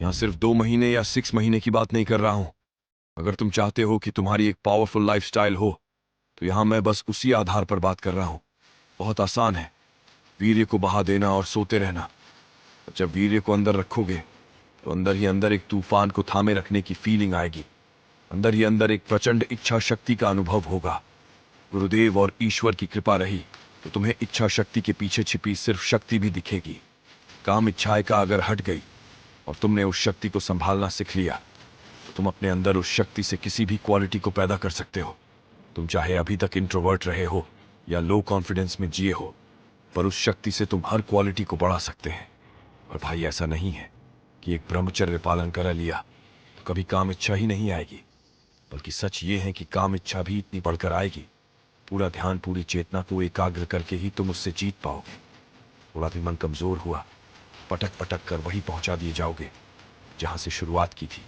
यहाँ सिर्फ 2 महीने या 6 महीने की बात नहीं कर रहा हूं। अगर तुम चाहते हो कि तुम्हारी एक पावरफुल लाइफस्टाइल हो तो यहाँ मैं बस उसी आधार पर बात कर रहा हूँ। बहुत आसान है, वीर्य को बहा देना और सोते रहना। जब वीर्य को अंदर रखोगे तो अंदर ही अंदर एक तूफान को थामे रखने की फीलिंग आएगी। अंदर ही अंदर एक प्रचंड इच्छा शक्ति का अनुभव होगा। गुरुदेव और ईश्वर की कृपा रही तो तुम्हें इच्छा शक्ति के पीछे छिपी सिर्फ शक्ति भी दिखेगी। काम इच्छाएं का अगर हट गई और तुमने उस शक्ति को संभालना सीख लिया तो तुम अपने अंदर उस शक्ति से किसी भी क्वालिटी को पैदा कर सकते हो। तुम चाहे अभी तक इंट्रोवर्ट रहे हो या लो कॉन्फिडेंस में जिए हो, पर उस शक्ति से तुम हर क्वालिटी को बढ़ा सकते हैं। और भाई, ऐसा नहीं है कि एक ब्रह्मचर्य पालन कर लिया तो कभी काम इच्छा ही नहीं आएगी, बल्कि सच ये है कि काम इच्छा भी इतनी बढ़कर आएगी। पूरा ध्यान, पूरी चेतना को एकाग्र करके ही तुम उससे जीत पाओगे। थोड़ा भी मन कमजोर हुआ, पटक पटक कर वही पहुंचा दिए जाओगे जहां से शुरुआत की थी।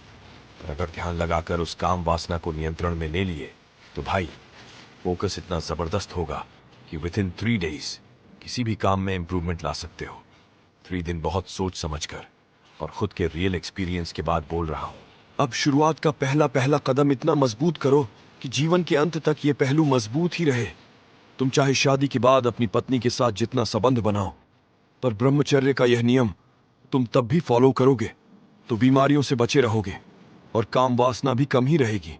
पर अगर ध्यान लगाकर उस काम वासना को नियंत्रण में ले लिए तो भाई, फोकस इतना जबरदस्त होगा कि विद इन 3 डेज किसी भी काम में इंप्रूवमेंट ला सकते हो। 3 दिन बहुत सोच समझकर और खुद के रियल एक्सपीरियंस के बाद बोल रहा हूं। अब शुरुआत का पहला पहला कदम इतना मजबूत करो कि जीवन के अंत तक ये पहलू मजबूत ही रहे। तुम चाहे शादी के बाद अपनी पत्नी के साथ जितना संबंध बनाओ, पर ब्रह्मचर्य का यह नियम तुम तब भी फॉलो करोगे तो बीमारियों से बचे रहोगे और काम वासना भी कम ही रहेगी।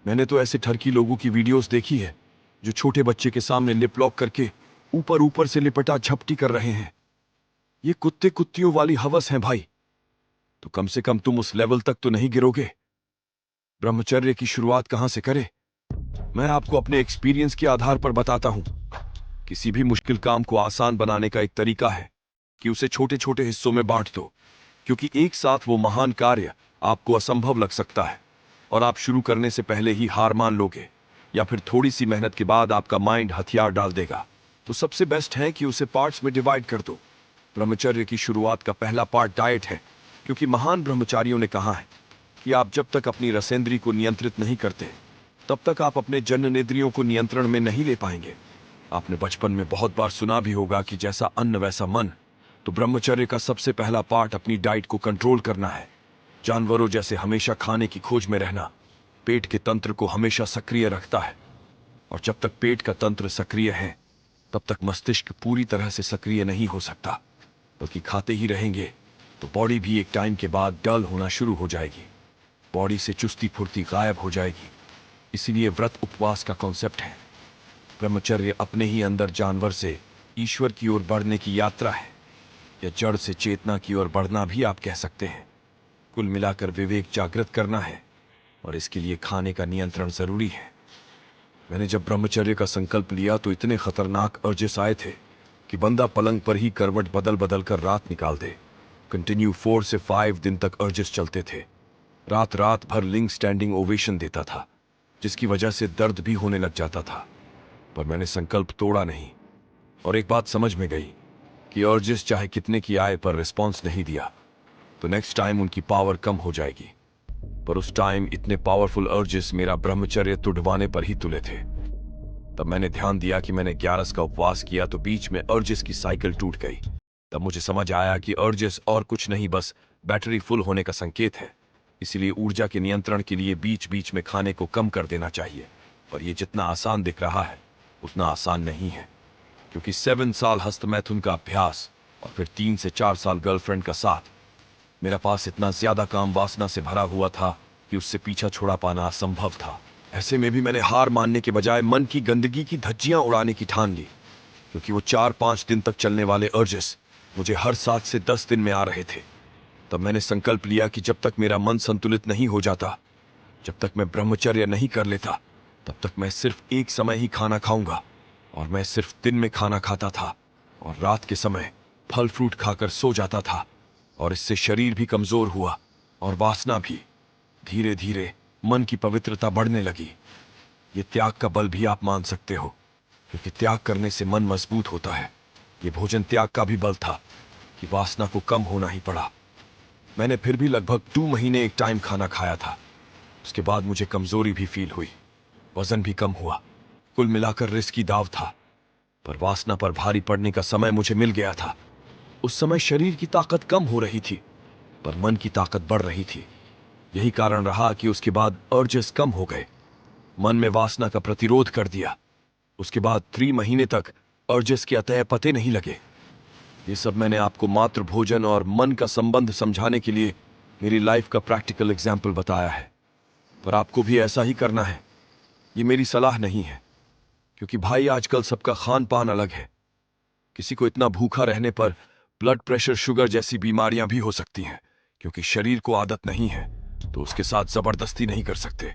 मैंने तो ऐसे ठरकी लोगों की वीडियोस देखी है जो छोटे बच्चे के सामने लिप लॉक करके ऊपर ऊपर से लिपटा झपटी कर रहे हैं। ये कुत्ते कुत्तियों वाली हवस है भाई। तो कम से कम तुम उस लेवल तक तो नहीं गिरोगे। ब्रह्मचर्य की शुरुआत कहां से करें? मैं आपको अपने एक्सपीरियंस के आधार पर बताता हूं। किसी भी मुश्किल काम को आसान बनाने का एक तरीका है कि उसे छोटे छोटे हिस्सों में बांट दो, क्योंकि एक साथ वो महान कार्य आपको असंभव लग सकता है और आप शुरू करने से पहले ही हार मान लोगे, या फिर थोड़ी सी मेहनत के बाद आपका माइंड हथियार डाल देगा। तो सबसे बेस्ट है कि उसे पार्ट्स में डिवाइड कर दो। ब्रह्मचर्य की शुरुआत का पहला पार्ट डाइट है, क्योंकि महान ब्रह्मचारियों ने कहा है कि आप जब तक अपनी रसेंद्री को नियंत्रित नहीं करते तब तक आप अपने जननेंद्रियों को नियंत्रण में नहीं ले पाएंगे। आपने बचपन में बहुत बार सुना भी होगा कि जैसा अन्न वैसा मन। तो ब्रह्मचर्य का सबसे पहला पार्ट अपनी डाइट को कंट्रोल करना है। जानवरों जैसे हमेशा खाने की खोज में रहना पेट के तंत्र को हमेशा सक्रिय रखता है, और जब तक पेट का तंत्र सक्रिय है तब तक मस्तिष्क पूरी तरह से सक्रिय नहीं हो सकता। बल्कि खाते ही रहेंगे तो बॉडी भी एक टाइम के बाद डल होना शुरू हो जाएगी। बॉडी से चुस्ती फुर्ती गायब हो जाएगी। इसीलिए व्रत उपवास का कॉन्सेप्ट है। ब्रह्मचर्य अपने ही अंदर जानवर से ईश्वर की ओर बढ़ने की यात्रा है, या जड़ से चेतना की ओर बढ़ना भी आप कह सकते हैं। कुल मिलाकर विवेक जागृत करना है, और इसके लिए खाने का नियंत्रण जरूरी है। मैंने जब ब्रह्मचर्य का संकल्प लिया तो इतने खतरनाक अर्जेस आए थे कि बंदा पलंग पर ही करवट बदल बदल कर रात निकाल दे। कंटिन्यू 4 से 5 दिन तक अर्जेस चलते थे। रात रात भर लिंग स्टैंडिंग ओवेशन देता था, जिसकी वजह से दर्द भी होने लग जाता था। पर मैंने संकल्प तोड़ा नहीं, और एक बात समझ में गई कि अर्जेस चाहे कितने की आए पर रिस्पॉन्स नहीं दिया तो नेक्स्ट टाइम उनकी पावर कम हो जाएगी। पर उस टाइम इतने पावरफुल अर्जेस मेरा ब्रह्मचर्य तुड़वाने पर ही तुले थे। तब मैंने ध्यान दिया कि मैंने 11 का उपवास किया तो बीच में अर्जेस की साइकिल टूट गई। तब मुझे समझ आया कि अर्जेस और कुछ नहीं, बस बैटरी फुल होने का संकेत है। इसीलिए ऊर्जा के नियंत्रण के लिए बीच बीच में खाने को कम कर देना चाहिए। पर यह जितना आसान दिख रहा है उतना आसान नहीं है, क्योंकि 7 साल हस्तमैथुन का अभ्यास और फिर 3 से 4 साल गर्लफ्रेंड का साथ, मेरा पास इतना ज्यादा काम वासना से भरा हुआ था कि उससे पीछा छुड़ा पाना असंभव था। ऐसे में भी मैंने हार मानने के बजाय मन की गंदगी की धज्जियां उड़ाने की ठान ली, क्योंकि वो 4-5 दिन तक चलने वाले अर्जेस मुझे हर 7 से 10 दिन में आ रहे थे। तब मैंने संकल्प लिया कि जब तक मेरा मन संतुलित नहीं हो जाता, जब तक मैं ब्रह्मचर्य नहीं कर लेता, तब तक मैं सिर्फ एक समय ही खाना खाऊंगा। और मैं सिर्फ दिन में खाना खाता था और रात के समय फल फ्रूट खाकर सो जाता था। और इससे शरीर भी कमजोर हुआ और वासना भी। धीरे धीरे मन की पवित्रता बढ़ने लगी। ये त्याग का बल भी आप मान सकते हो, क्योंकि त्याग करने से मन मजबूत होता है। ये भोजन त्याग का भी बल था कि वासना को कम होना ही पड़ा। मैंने फिर भी लगभग 2 महीने एक टाइम खाना खाया था। उसके बाद मुझे कमजोरी भी फील हुई, वजन भी कम हुआ। कुल मिलाकर रिस्की दाव था, पर वासना पर भारी पड़ने का समय मुझे मिल गया था। उस समय शरीर की ताकत कम हो रही थी, पर मन की ताकत बढ़ रही थी। यही कारण रहा कि उसके बाद अर्जेस कम हो गए। मन में वासना का प्रतिरोध कर दिया। उसके बाद 3 महीने तक अर्जेस के अतः पते नहीं लगे। ये सब मैंने आपको मात्र भोजन और मन का संबंध समझाने के लिए मेरी लाइफ का प्रैक्टिकल एग्जाम्पल बताया है, पर आपको भी ऐसा ही करना है। ये मेरी सलाह नहीं है, क्योंकि भाई आजकल सबका खान पान अलग है। किसी को इतना भूखा रहने पर ब्लड प्रेशर, शुगर जैसी बीमारियां भी हो सकती हैं। क्योंकि शरीर को आदत नहीं है तो उसके साथ जबरदस्ती नहीं कर सकते।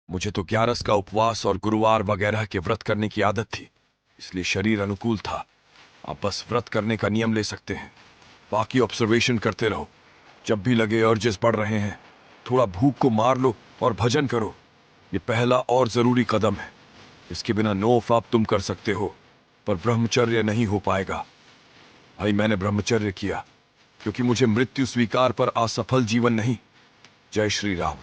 मुझे तो 11 का उपवास और गुरुवार वगैरह के व्रत करने की आदत थी, इसलिए शरीर अनुकूल था। आप बस व्रत करने का नियम ले सकते हैं। बाकी ऑब्जर्वेशन करते रहो। जब भी लगे अर्जेस बढ़ रहे हैं, थोड़ा भूख को मार लो और भजन करो। ये पहला और जरूरी कदम है। इसके बिना नो फाप तुम कर सकते हो, पर ब्रह्मचर्य नहीं हो पाएगा। भाई मैंने ब्रह्मचर्य किया क्योंकि मुझे मृत्यु स्वीकार पर असफल जीवन नहीं। जय श्री राम।